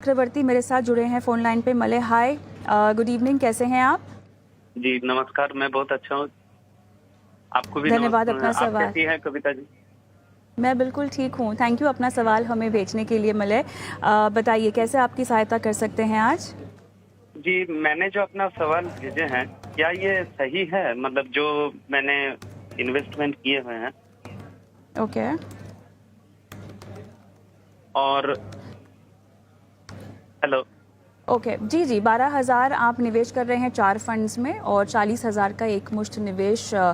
चक्रवर्ती मेरे साथ जुड़े हैं फोन लाइन पे। मलय, हाय, गुड इवनिंग, कैसे हैं आप? जी नमस्कार, मैं बहुत अच्छा हूँ। आपको भी धन्यवाद। नमस्कार। अपना आप सवाल। कैसी हैं कविता जी? मैं बिल्कुल ठीक हूँ, थैंक यू अपना सवाल हमें भेजने के लिए। मलय, बताइए कैसे आपकी सहायता कर सकते हैं आज? जी, मैंने जो अपना सवाल भेजे हैं, क्या ये सही है? मतलब जो मैंने इन्वेस्टमेंट किए हुए हैं ओके। और हेलो। ओके, जी जी, 12,000 आप निवेश कर रहे हैं 4 फंड्स में और 40,000 का एक मुश्त निवेश हाँ,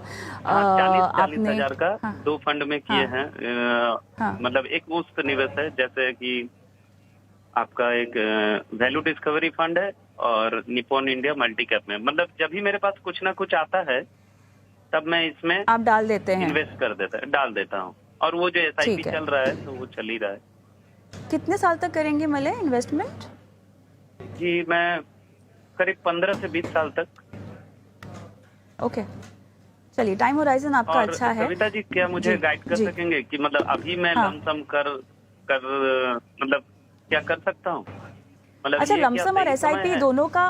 40 आपने। हजार का हाँ 2 फंड में किए हाँ हैं। हाँ। मतलब एक मुफ्त निवेश है, जैसे कि आपका एक वैल्यू डिस्कवरी फंड है और निप्पॉन इंडिया मल्टी कैप में। मतलब जब भी मेरे पास कुछ ना कुछ आता है, तब मैं इसमें आप डाल देते हैं? डाल देता हूँ। और वो जो एसआईपी ठीक है। चल रहा है, तो वो चल ही रहा है। कितने साल तक करेंगे मलय इन्वेस्टमेंट? जी, मैं करीब 15 से 20 साल तक। ओके, चलिए, टाइम होराइजन आपका और अच्छा है। कविता जी, क्या मुझे जी गाइड कर जी। सकेंगे कि मतलब अभी मैं हाँ, लमसम कर कर मतलब क्या कर सकता हूँ? मतलब अच्छा, ये क्या लमसम और सही समय एसआईपी है? दोनों का,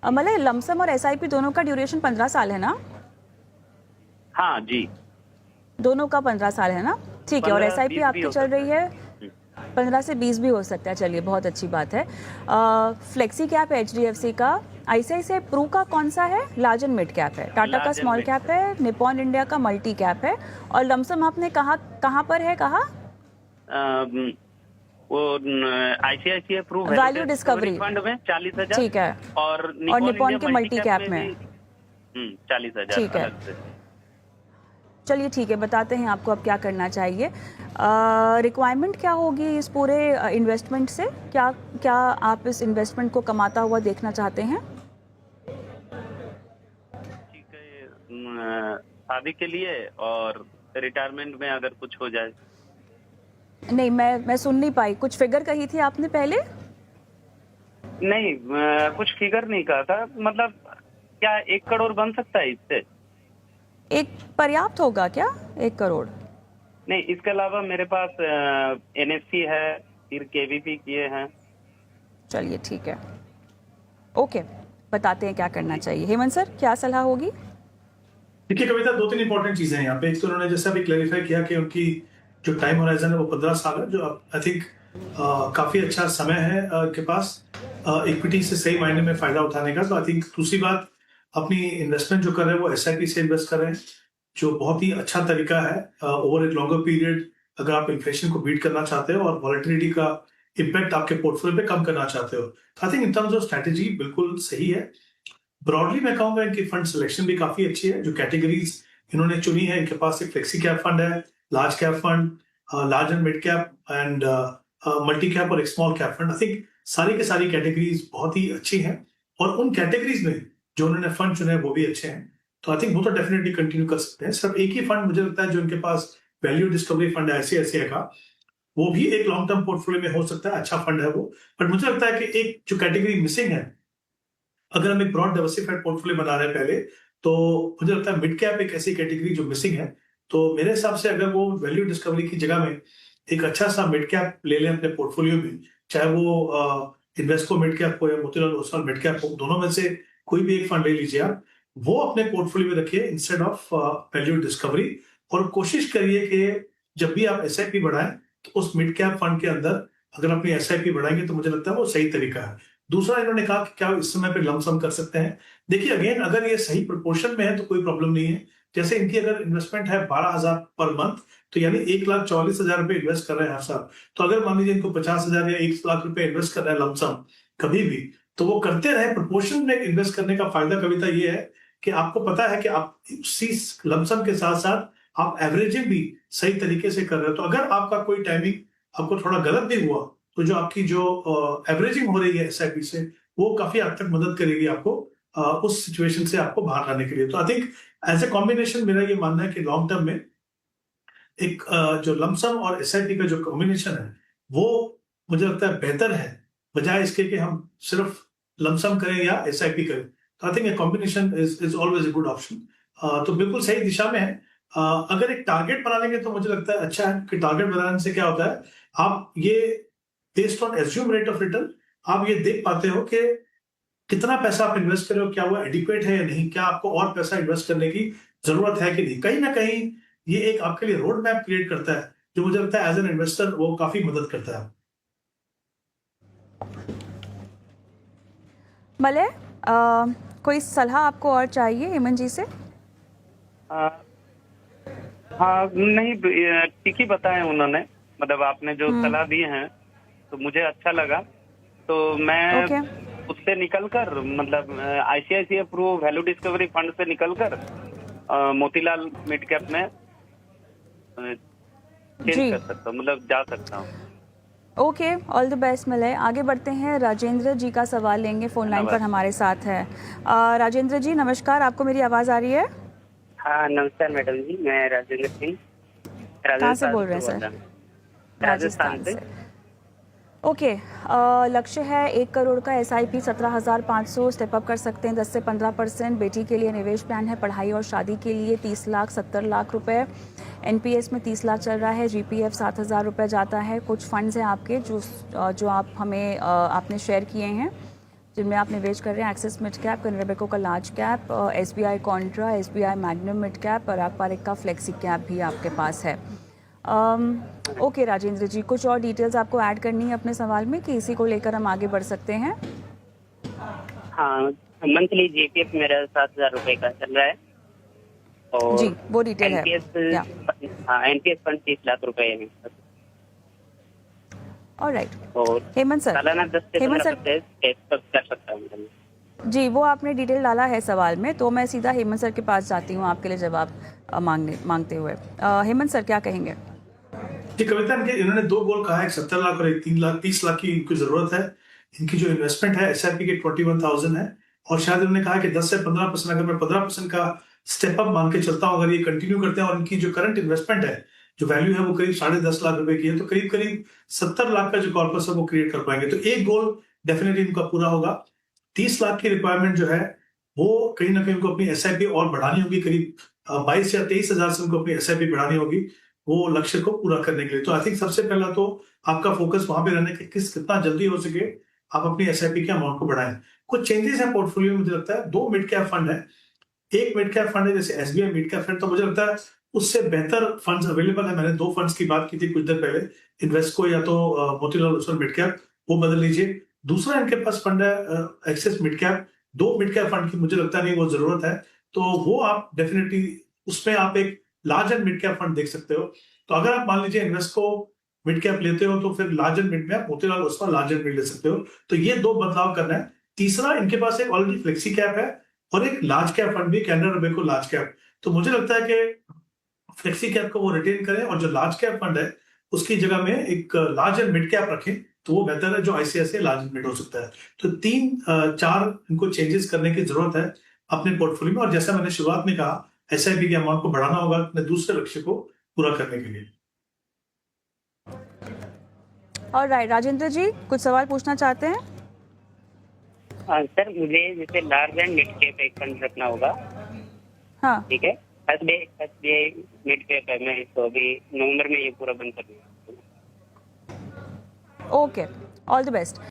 मतलब लमसम और एसआईपी दोनों का ड्यूरेशन 15 साल है ना? हाँ जी, दोनों का 15 साल है ना? ठीक है। और 15-20 एसआईपी भी आपकी हो चल सकता रही है। है 15 से 20 भी हो सकता है। चलिए, बहुत अच्छी बात है। फ्लेक्सी कैप एचडीएफसी का, आईसीआईसीआई प्रू का कौन सा है? लार्ज एंड मिड कैप है। टाटा का large and small mid cap cap. है। निप्पॉन इंडिया का मल्टी कैप है। और लमसम आपने कहा कहाँ पर है, कहा? अम, वो ICICI Pru value value discovery discovery. Fund में 40,000 ठीक है। और और निप्पॉन निप्पॉन इंडिया के मल्टी मल्टी कैप कैप में में। भी 40,000 ठीक है, अलग से। चलिए ठीक है, बताते हैं आपको अब क्या करना चाहिए। रिक्वायरमेंट क्या होगी इस पूरे इन्वेस्टमेंट से? क्या क्या आप इस इन्वेस्टमेंट को कमाता हुआ देखना चाहते हैं? ठीक है, शादी के लिए और रिटायरमेंट में अगर कुछ हो जाए। नहीं, मैं सुन नहीं पाई, कुछ फिगर कही थी आपने पहले? नहीं, कुछ फिगर नहीं कहा था। मतलब क्या 1 करोड़ बन सकता है इससे? एक पर्याप्त होगा क्या 1 करोड़? नहीं, इसके अलावा मेरे पास एनएससी है, फिर केवीपी किए हैं। चलिए ठीक है, ओके, बताते हैं क्या करना जी चाहिए। हेमंत सर, क्या सलाह होगी? देखिए कविता, दो तीन इंपॉर्टेंट चीजें हैं यहाँ पे। एक तो उन्होंने जैसा भी क्लेरिफाई किया कि उनकी जो टाइम होराइजन है वो 15 साल है, जो आई थिंक काफी अच्छा समय है के पास इक्विटी से सही मायने में फायदा उठाने का। तो आई थिंक दूसरी बात, अपनी इन्वेस्टमेंट जो कर रहे हैं वो एसआईपी से इन्वेस्ट कर रहे हैं, जो बहुत ही अच्छा तरीका है ओवर एक लॉन्गर पीरियड। अगर आप इन्फ्लेशन को बीट करना चाहते हो और वॉलेटिलिटी का इम्पैक्ट आपके पोर्टफोलियो पे कम करना चाहते हो, तो I think in terms of strategy बिल्कुल सही है। ब्रॉडली मैं कहूंगा इनकी फंड सिलेक्शन भी काफी अच्छी है। जो कैटेगरीज इन्होंने चुनी है, इनके पास एक फ्लेक्सी कैप फंड है, large cap fund, large and mid cap and multi cap और एक small cap fund. I think सारी के सारी कैटेगरीज बहुत ही अच्छी हैं और उन कैटेगरीज में जो उन्होंने फंड चुने हैं वो भी अच्छे हैं। तो आई थिंक वो तो डेफिनेटली कंटिन्यू कर सकते हैं। सिर्फ एक ही फंड मुझे लगता है जो इनके पास वैल्यू डिस्कवरी फंड है आईसीआईसीआई का, वो भी एक लॉन्ग टर्म पोर्टफोलियो में हो सकता है, अच्छा फंड है वो। बट मुझे लगता है कि एक जो कैटेगरी मिसिंग है, अगर हम एक ब्रॉड डाइवर्सिफाइड पोर्टफोलियो बना रहे हैं पहले, तो मुझे लगता है मिड कैप एक ऐसी कैटेगरी जो मिसिंग है। तो मेरे हिसाब से अगर वो वैल्यू डिस्कवरी की जगह में एक अच्छा सा मिड कैप ले लें अपने पोर्टफोलियो में, चाहे वो इन्वेस्को मिड कैप हो या मोतीलाल ओसवाल मिड कैप हो, दोनों में से कोई भी एक फंड ले लीजिए आप, वो अपने पोर्टफोलियो में रखिए इंस्टेड ऑफ वैल्यू डिस्कवरी। और कोशिश करिए कि जब भी आप एसआईपी बढ़ाएं, तो उस मिड कैप फंड के अंदर अगर अपनी एसआईपी बढ़ाएंगे तो मुझे लगता है वो सही तरीका है। दूसरा, इन्होंने कहा कि क्या इस समय पे लमसम कर सकते हैं। देखिए अगेन, अगर ये सही प्रोपोर्शन में है तो कोई प्रॉब्लम नहीं है। जैसे इनकी अगर इन्वेस्टमेंट है 12,000 पर मंथ, तो यानी 1,44,000 रुपए इन्वेस्ट कर रहे हैं हर साल। तो अगर मान लीजिए इनको 50,000 या 1 लाख रुपए इन्वेस्ट कर रहे हैं लमसम कभी भी, तो वो करते रहे। प्रोपोर्शन में इन्वेस्ट करने का फायदा कविता ये है कि आपको पता है कि आप उसी लमसम के साथ साथ आप एवरेजिंग भी सही तरीके से कर रहे हो। तो अगर आपका कोई टाइमिंग आपको थोड़ा गलत भी हुआ, तो जो आपकी जो एवरेजिंग हो रही है एसआईपी से, वो काफी हद तक मदद करेगी आपको उस सिचुएशन से आपको बाहर लाने के लिए। तो I think as a combination मेरा ये मानना है कि लॉन्ग टर्म में एक जो लमसम और एसआईपी का जो कॉम्बिनेशन है, वो मुझे लगता है बेहतर है, बजाय इसके कि हम सिर्फ लमसम करें या एसआईपी करें। तो I think a combination is always a good option. तो बिल्कुल सही दिशा में है। अगर एक टारगेट बना लेंगे तो मुझे लगता है अच्छा है कि टारगेट बनाने से क्या होता है, आप ये based on assume rate of return आप ये देख पाते हो कि कितना पैसा आप इन्वेस्ट कर रहे हो, क्या वो एडिक्वेट है या नहीं, क्या आपको और पैसा इन्वेस्ट करने की जरूरत है कि नहीं। कहीं ना कहीं ये एक आपके लिए रोड मैप क्रिएट करता है, जो मुझे लगता है एज एन इन्वेस्टर वो काफी मदद करता है। मलय, कोई सलाह आपको और चाहिए हेमंत जी से? हाँ नहीं, ठीक ही बताए उन्होंने, मतलब आपने जो सलाह दिए हैं तो मुझे अच्छा लगा। तो मैं ओके। उससे निकलकर, मतलब ICICI pro value discovery fund से निकलकर मोतीलाल मिड कैप में जी। चेंज कर सकता हूँ, मतलब जा सकता हूँ। Okay, all the best Malay. आगे बढ़ते हैं, राजेंद्र जी का सवाल लेंगे, फोन लाइन पर हमारे साथ है। राजेंद्र जी नमस्कार, आपको मेरी आवाज़ आ रही है? हाँ नमस्कार मैडम जी, मैं राजेंद्र सिंह कहाँ से बोल रहे हैं सर? राजस्थान से। ओके, लक्ष्य है 1 करोड़ का SIP 17,500 स्टेप अप कर सकते हैं 10 से 15%। बेटी के लिए निवेश प्लान है, पढ़ाई और शादी के लिए 30 लाख 70 लाख रुपए। NPS में 30 लाख चल रहा है, GPF 7,000 रुपये जाता है। कुछ फंड्स हैं आपके जो आप हमें आपने शेयर किए हैं, जिनमें आप निवेश कर रहे हैं। Axis mid cap, Canara Bank का large cap, SBI contra, SBI Magnum mid cap, Parag Parikh का फ्लेक्सी कैप भी आपके पास है। ओके राजेंद्र जी, कुछ और डिटेल्स आपको ऐड करनी है अपने सवाल में कि इसी को लेकर हम आगे बढ़ सकते हैं? हाँ, मंथली GPF मेरा 7,000 रुपए का चल रहा है और जी, वो डिटेल है। या NPS फंड 30 लाख रुपए है। ऑलराइट, और हेमंत सर, सालाना 10 से 15% स्टेप अप कर सकता हूँ मैडम। जी वो आपने डिटेल डाला है सवाल में, तो मैं सीधा हेमंत सर के पास जाती हूँ आपके लिए जवाब मांगते हुए। हेमंत सर क्या कहेंगे? जी कविता, इन्होंने 2 गोल कहा है, एक 70 लाख और एक 3 लाख 30 लाख की इनको जरूरत है। इनकी जो इन्वेस्टमेंट है SIP के 21,000 है, और शायद उन्होंने कहा कि 10 से 15%, अगर मैं 15% का स्टेप अप मान के चलता हूँ, अगर ये कंटिन्यू करते हैं और इनकी जो करंट इन्वेस्टमेंट है, जो वैल्यू है वो करीब 10.5 लाख रुपए की है, तो करीब करीब 70 लाख का जो कॉर्पस है वो क्रिएट कर पाएंगे। तो एक गोल डेफिनेटली इनका पूरा होगा। 30 लाख की रिक्वायरमेंट जो है वो कहीं ना कहीं उनको अपनी SIP और बढ़ानी होगी, करीब 22 या 23 हजार से उनको अपनी SIP बढ़ानी होगी वो लक्ष्य को पूरा करने के लिए। तो आई थिंक सबसे पहला तो आपका फोकस वहां पे रहने के कितना जल्दी हो सके आप अपनी SIP के अमाउंट को बढ़ाएं। कुछ चेंजेस हैं पोर्टफोलियो में, मुझे लगता है 2 मिड कैप फंड है, एक मिड कैप फंड है जैसे SBI मिड कैप फंड, तो मुझे लगता है उससे बेहतर फंड्स अवेलेबल है। मैंने 2 फंड्स की बात की थी कुछ देर पहले, इन्वेस्को या तो मोतीलाल ओसवाल मिड कैप, वो बदल लीजिए। दूसरा इनके पास फंड है axis mid cap, 2 mid cap fund की मुझे लगता नहीं वो जरूरत है, तो वो आप डेफिनेटली उसमें आप एक large and mid cap fund देख सकते हो। तो अगर आप मान लीजिए इन्वेस्को मिड कैप लेते हो तो फिर लार्ज एंड मिड में आप Motilal Oswal large and mid ले सकते हो। तो ये 2 बदलाव करना है। तीसरा, इनके पास एक ऑलरेडी फ्लेक्सी कैप है और एक लार्ज कैप फंड भी, कैनरा बैंक लार्ज कैप। तो मुझे लगता है कि फ्लेक्सी कैप को वो रिटेन करें और जो लार्ज कैप फंड है उसकी जगह में एक लार्ज एंड मिड कैप रखें, तो वो बेहतर है, जो ICICI लार्ज एंड मिड हो सकता है। तो 3-4 इनको चेंजेस करने की जरूरत है अपने पोर्टफोलियो में, और जैसा मैंने शुरुआत में कहा SIP के अमाउंट को बढ़ाना होगा अपने दूसरे लक्ष्य को पूरा करने के लिए। ऑलराइट, राजेंद्र जी कुछ सवाल पूछना चाहते हैं? सर मुझे जैसे लार्ज एंड मिड कैप एक फंड रखना होगा। हाँ, ठीक है, SBI मिड कैप है, मैं इसको अभी नवंबर में ये पूरा बंद कर दूंगा। Okay, all the best.